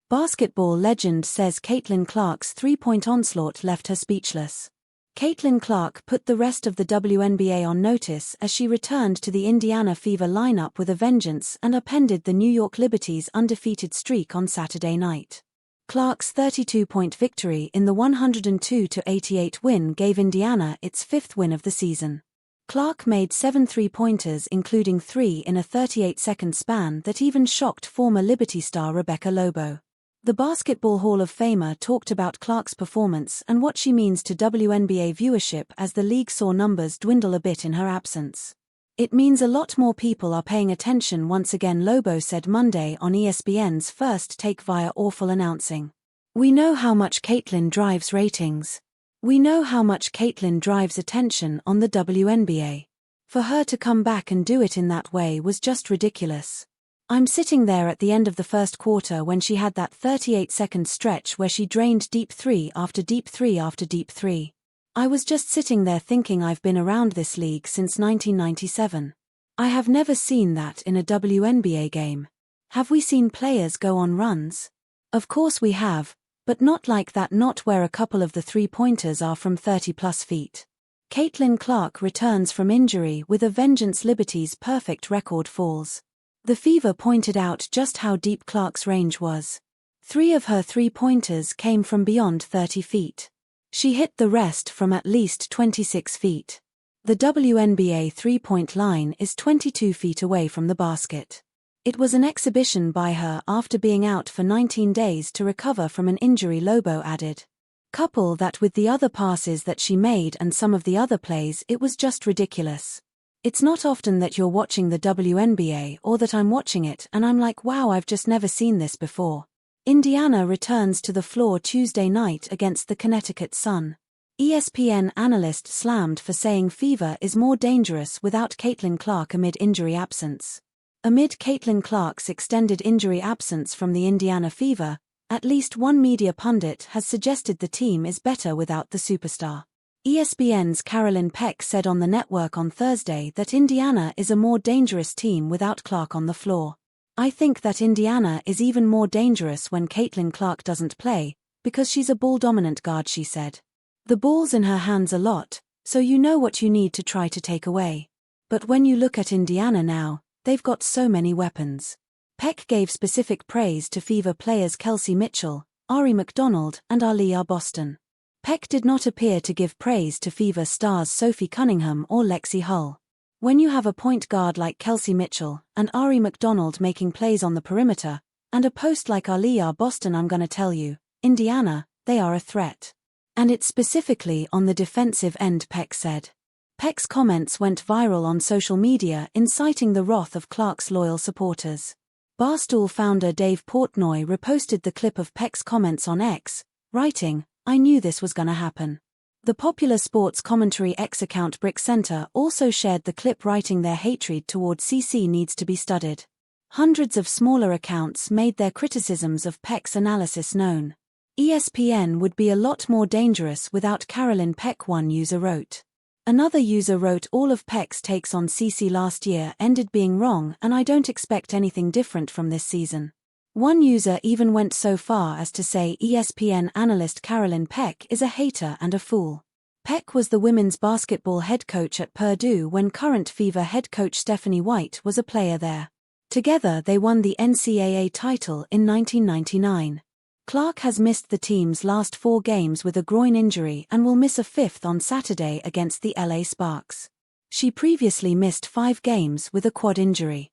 Basketball legend says Caitlin Clark's three-point onslaught left her speechless. Caitlin Clark put the rest of the WNBA on notice as she returned to the Indiana Fever lineup with a vengeance and upended the New York Liberty's undefeated streak on Saturday night. Clark's 32-point victory in the 102-88 win gave Indiana its fifth win of the season. Clark made 7 three-pointers, including 3 in a 38-second span that even shocked former Liberty star Rebecca Lobo. The Basketball Hall of Famer talked about Clark's performance and what she means to WNBA viewership as the league saw numbers dwindle a bit in her absence. "It means a lot more people are paying attention once again," Lobo said Monday on ESPN's First Take via Awful announcing. "We know how much Caitlin drives ratings. We know how much Caitlin drives attention on the WNBA. For her to come back and do it in that way was just ridiculous. I'm sitting there at the end of the first quarter when she had that 38-second stretch where she drained deep three after deep three after deep three. I was just sitting there thinking I've been around this league since 1997. I have never seen that in a WNBA game. Have we seen players go on runs? Of course we have, but not like that, not where a couple of the three-pointers are from 30-plus feet. Caitlin Clark returns from injury with a vengeance. Liberty's perfect record falls. The Fever pointed out just how deep Clark's range was. 3 of her three-pointers came from beyond 30 feet. She hit the rest from at least 26 feet. The WNBA three-point line is 22 feet away from the basket. It was an exhibition by her after being out for 19 days to recover from an injury, Lobo added. Couple that with the other passes that she made and some of the other plays, it was just ridiculous. It's not often that you're watching the WNBA or that I'm watching it and I'm like, wow, I've just never seen this before." Indiana returns to the floor Tuesday night against the Connecticut Sun. ESPN analyst slammed for saying Fever is more dangerous without Caitlin Clark amid injury absence. Amid Caitlin Clark's extended injury absence from the Indiana Fever, at least one media pundit has suggested the team is better without the superstar. ESPN's Carolyn Peck said on the network on Thursday that Indiana is a more dangerous team without Clark on the floor. "I think that Indiana is even more dangerous when Caitlin Clark doesn't play, because she's a ball-dominant guard," she said. "The ball's in her hands a lot, so you know what you need to try to take away. But when you look at Indiana now, they've got so many weapons." Peck gave specific praise to Fever players Kelsey Mitchell, Ari McDonald and Aliyah Boston. Peck did not appear to give praise to Fever stars Sophie Cunningham or Lexi Hull. "When you have a point guard like Kelsey Mitchell and Ari McDonald making plays on the perimeter, and a post like Aliyah Boston, I'm gonna tell you, Indiana, they are a threat. And it's specifically on the defensive end," Peck said. Peck's comments went viral on social media, inciting the wrath of Clark's loyal supporters. Barstool founder Dave Portnoy reposted the clip of Peck's comments on X, writing, "I knew this was gonna happen." The popular sports commentary X account Brick Center also shared the clip, writing their hatred toward CC needs to be studied. Hundreds of smaller accounts made their criticisms of Peck's analysis known. "ESPN would be a lot more dangerous without Carolyn Peck," one user wrote. Another user wrote, "All of Peck's takes on CC last year ended being wrong and I don't expect anything different from this season." One user even went so far as to say ESPN analyst Carolyn Peck is a hater and a fool. Peck was the women's basketball head coach at Purdue when current Fever head coach Stephanie White was a player there. Together they won the NCAA title in 1999. Clark has missed the team's last 4 games with a groin injury and will miss a 5th on Saturday against the LA Sparks. She previously missed 5 games with a quad injury.